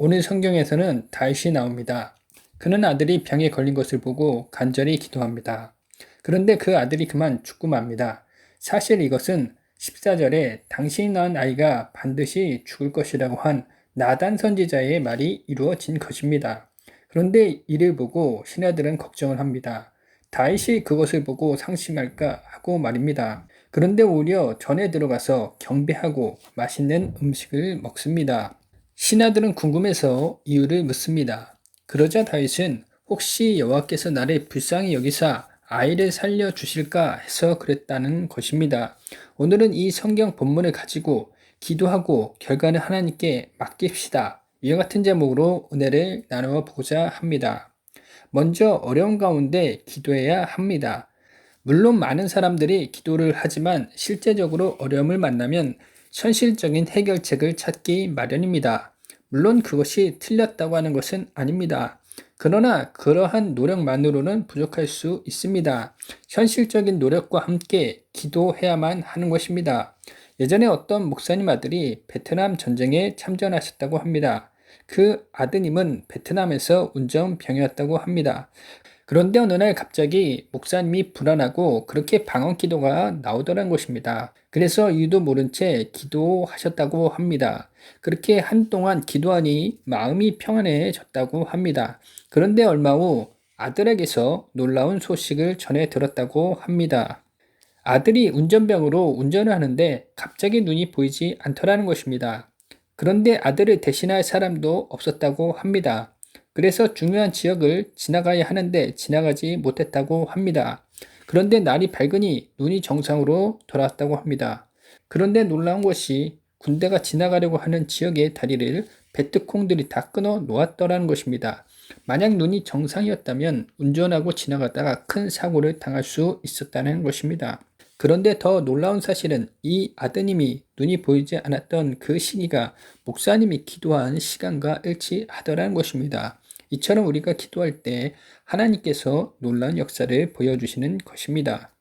오늘 성경에서는 다윗이 나옵니다. 그는 아들이 병에 걸린 것을 보고 간절히 기도합니다. 그런데 그 아들이 그만 죽고 맙니다. 사실 이것은 14절에 당신이 낳은 아이가 반드시 죽을 것이라고 한 나단 선지자의 말이 이루어진 것입니다. 그런데 이를 보고 신하들은 걱정을 합니다. 다윗이 그것을 보고 상심할까 하고 말입니다. 그런데 오히려 전에 들어가서 경배하고 맛있는 음식을 먹습니다. 신하들은 궁금해서 이유를 묻습니다. 그러자 다윗은 혹시 여호와께서 나를 불쌍히 여기사 아이를 살려 주실까 해서 그랬다는 것입니다. 오늘은 이 성경 본문을 가지고 기도하고 결과는 하나님께 맡깁시다. 이와 같은 제목으로 은혜를 나누어 보고자 합니다. 먼저 어려운 가운데 기도해야 합니다. 물론 많은 사람들이 기도를 하지만 실제적으로 어려움을 만나면 현실적인 해결책을 찾기 마련입니다. 물론 그것이 틀렸다고 하는 것은 아닙니다. 그러나 그러한 노력만으로는 부족할 수 있습니다. 현실적인 노력과 함께 기도해야만 하는 것입니다. 예전에 어떤 목사님 아들이 베트남 전쟁에 참전하셨다고 합니다. 그 아드님은 베트남에서 운전병이었다고 합니다. 그런데 어느 날 갑자기 목사님이 불안하고 그렇게 방언 기도가 나오더란 것입니다. 그래서 이유도 모른 채 기도하셨다고 합니다. 그렇게 한동안 기도하니 마음이 평안해졌다고 합니다. 그런데 얼마 후 아들에게서 놀라운 소식을 전해 들었다고 합니다. 아들이 운전병으로 운전을 하는데 갑자기 눈이 보이지 않더라는 것입니다. 그런데 아들을 대신할 사람도 없었다고 합니다. 그래서 중요한 지역을 지나가야 하는데 지나가지 못했다고 합니다. 그런데 날이 밝으니 눈이 정상으로 돌아왔다고 합니다. 그런데 놀라운 것이 군대가 지나가려고 하는 지역의 다리를 베트콩들이 다 끊어 놓았더라는 것입니다. 만약 눈이 정상이었다면 운전하고 지나가다가 큰 사고를 당할 수 있었다는 것입니다. 그런데 더 놀라운 사실은 이 아드님이 눈이 보이지 않았던 그 시기가 목사님이 기도한 시간과 일치하더라는 것입니다. 이처럼 우리가 기도할 때 하나님께서 놀라운 역사를 보여주시는 것입니다.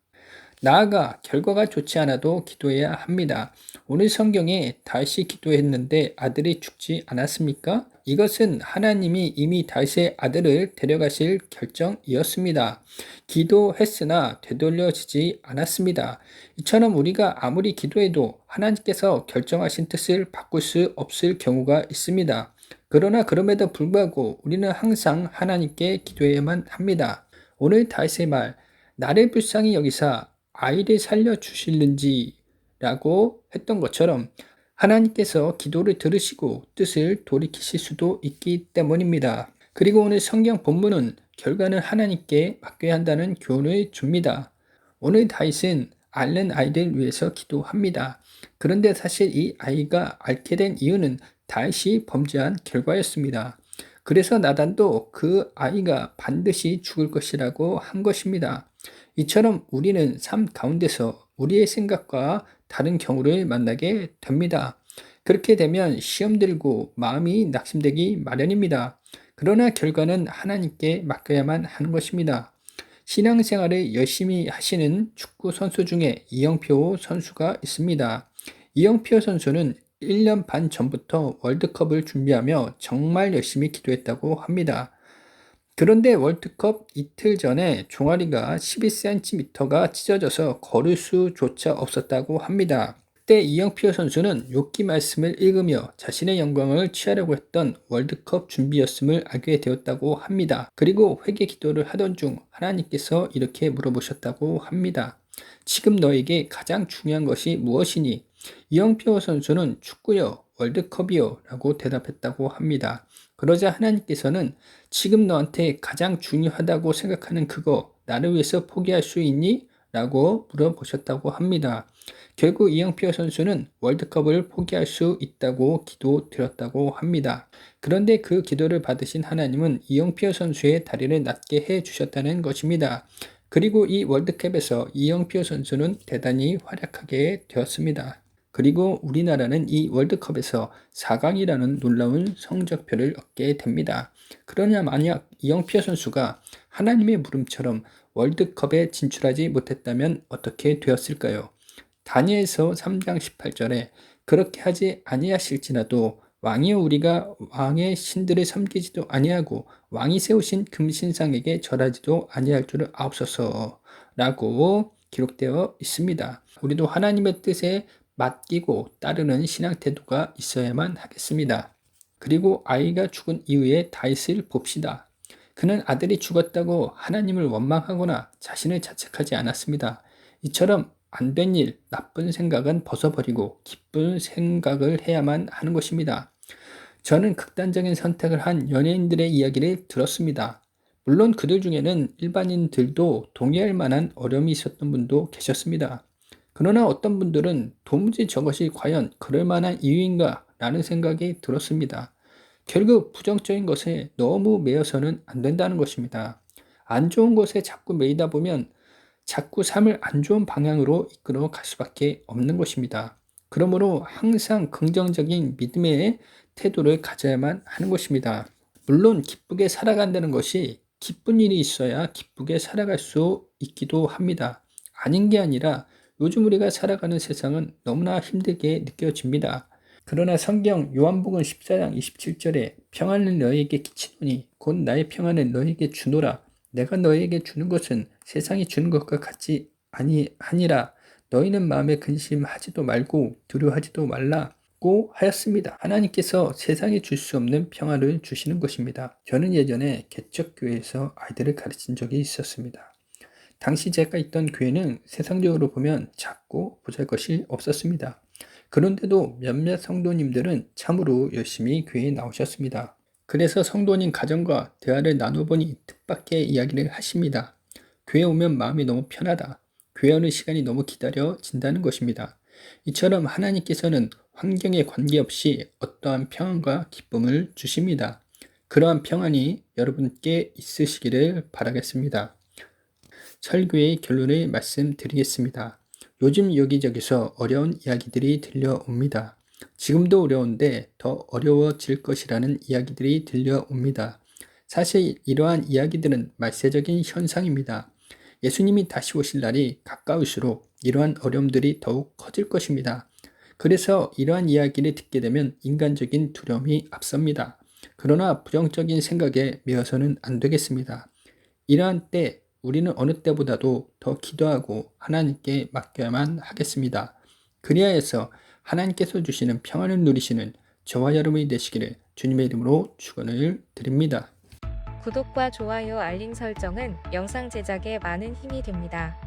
나아가 결과가 좋지 않아도 기도해야 합니다. 오늘 성경에 다윗이 기도했는데 아들이 죽지 않았습니까? 이것은 하나님이 이미 다윗의 아들을 데려가실 결정이었습니다. 기도했으나 되돌려지지 않았습니다. 이처럼 우리가 아무리 기도해도 하나님께서 결정하신 뜻을 바꿀 수 없을 경우가 있습니다. 그러나 그럼에도 불구하고 우리는 항상 하나님께 기도해야만 합니다. 오늘 다윗의 말, 나를 불쌍히 여기사 아이를 살려주실는지라고 했던 것처럼 하나님께서 기도를 들으시고 뜻을 돌이키실 수도 있기 때문입니다. 그리고 오늘 성경 본문은 결과는 하나님께 맡겨야 한다는 교훈을 줍니다. 오늘 다윗은 앓는 아이를 위해서 기도합니다. 그런데 사실 이 아이가 앓게 된 이유는 다윗이 범죄한 결과였습니다. 그래서 나단도 그 아이가 반드시 죽을 것이라고 한 것입니다. 이처럼 우리는 삶 가운데서 우리의 생각과 다른 경우를 만나게 됩니다. 그렇게 되면 시험 들고 마음이 낙심되기 마련입니다. 그러나 결과는 하나님께 맡겨야만 하는 것입니다. 신앙생활을 열심히 하시는 축구 선수 중에 이영표 선수가 있습니다. 이영표 선수는 1년 반 전부터 월드컵을 준비하며 정말 열심히 기도했다고 합니다. 그런데 월드컵 이틀 전에 종아리가 12cm가 찢어져서 걸을 수조차 없었다고 합니다. 그때 이영표 선수는 욥기 말씀을 읽으며 자신의 영광을 취하려고 했던 월드컵 준비였음을 알게 되었다고 합니다. 그리고 회개 기도를 하던 중 하나님께서 이렇게 물어보셨다고 합니다. 지금 너에게 가장 중요한 것이 무엇이니? 이영표 선수는 축구요, 월드컵이요 라고 대답했다고 합니다. 그러자 하나님께서는 지금 너한테 가장 중요하다고 생각하는 그거 나를 위해서 포기할 수 있니? 라고 물어보셨다고 합니다. 결국 이영표 선수는 월드컵을 포기할 수 있다고 기도드렸다고 합니다. 그런데 그 기도를 받으신 하나님은 이영표 선수의 다리를 낫게 해주셨다는 것입니다. 그리고 이 월드컵에서 이영표 선수는 대단히 활약하게 되었습니다. 그리고 우리나라는 이 월드컵에서 4강이라는 놀라운 성적표를 얻게 됩니다. 그러나 만약 이영표 선수가 하나님의 물음처럼 월드컵에 진출하지 못했다면 어떻게 되었을까요? 다니엘서 3장 18절에 그렇게 하지 아니하실지라도 왕이여 우리가 왕의 신들을 섬기지도 아니하고 왕이 세우신 금신상에게 절하지도 아니할 줄을 아옵소서라고 기록되어 있습니다. 우리도 하나님의 뜻에 맡기고 따르는 신앙 태도가 있어야만 하겠습니다. 그리고 아이가 죽은 이후에 다윗을 봅시다. 그는 아들이 죽었다고 하나님을 원망하거나 자신을 자책하지 않았습니다. 이처럼 안 된 일, 나쁜 생각은 벗어버리고 기쁜 생각을 해야만 하는 것입니다. 저는 극단적인 선택을 한 연예인들의 이야기를 들었습니다. 물론 그들 중에는 일반인들도 동의할 만한 어려움이 있었던 분도 계셨습니다. 그러나 어떤 분들은 도무지 저것이 과연 그럴 만한 이유인가 라는 생각이 들었습니다. 결국 부정적인 것에 너무 매여서는 안 된다는 것입니다. 안 좋은 것에 자꾸 매이다 보면 자꾸 삶을 안 좋은 방향으로 이끌어 갈 수밖에 없는 것입니다. 그러므로 항상 긍정적인 믿음의 태도를 가져야만 하는 것입니다. 물론 기쁘게 살아간다는 것이 기쁜 일이 있어야 기쁘게 살아갈 수 있기도 합니다. 아닌 게 아니라 요즘 우리가 살아가는 세상은 너무나 힘들게 느껴집니다. 그러나 성경 요한복음 14장 27절에 평안을 너희에게 끼치노니 곧 나의 평안을 너희에게 주노라. 내가 너희에게 주는 것은 세상이 주는 것과 같지 아니하니라. 너희는 마음에 근심하지도 말고 두려워하지도 말라고 하였습니다. 하나님께서 세상에 줄 수 없는 평안을 주시는 것입니다. 저는 예전에 개척교회에서 아이들을 가르친 적이 있었습니다. 당시 제가 있던 교회는 세상적으로 보면 작고 보잘것이 없었습니다. 그런데도 몇몇 성도님들은 참으로 열심히 교회에 나오셨습니다. 그래서 성도님 가정과 대화를 나눠보니 뜻밖의 이야기를 하십니다. 교회 오면 마음이 너무 편하다. 교회 오는 시간이 너무 기다려진다는 것입니다. 이처럼 하나님께서는 환경에 관계없이 어떠한 평안과 기쁨을 주십니다. 그러한 평안이 여러분께 있으시기를 바라겠습니다. 설교의 결론을 말씀드리겠습니다. 요즘 여기저기서 어려운 이야기들이 들려옵니다. 지금도 어려운데 더 어려워질 것이라는 이야기들이 들려옵니다. 사실 이러한 이야기들은 말세적인 현상입니다. 예수님이 다시 오실 날이 가까울수록 이러한 어려움들이 더욱 커질 것입니다. 그래서 이러한 이야기를 듣게 되면 인간적인 두려움이 앞섭니다. 그러나 부정적인 생각에 매여서는 안 되겠습니다. 이러한 때 우리는 어느 때보다도 더 기도하고 하나님께 맡겨야만 하겠습니다. 그리하여서 하나님께서 주시는 평안을 누리시는 저와 여러분이 되시기를 주님의 이름으로 축원을 드립니다. 구독과 좋아요 알림 설정은 영상 제작에 많은 힘이 됩니다.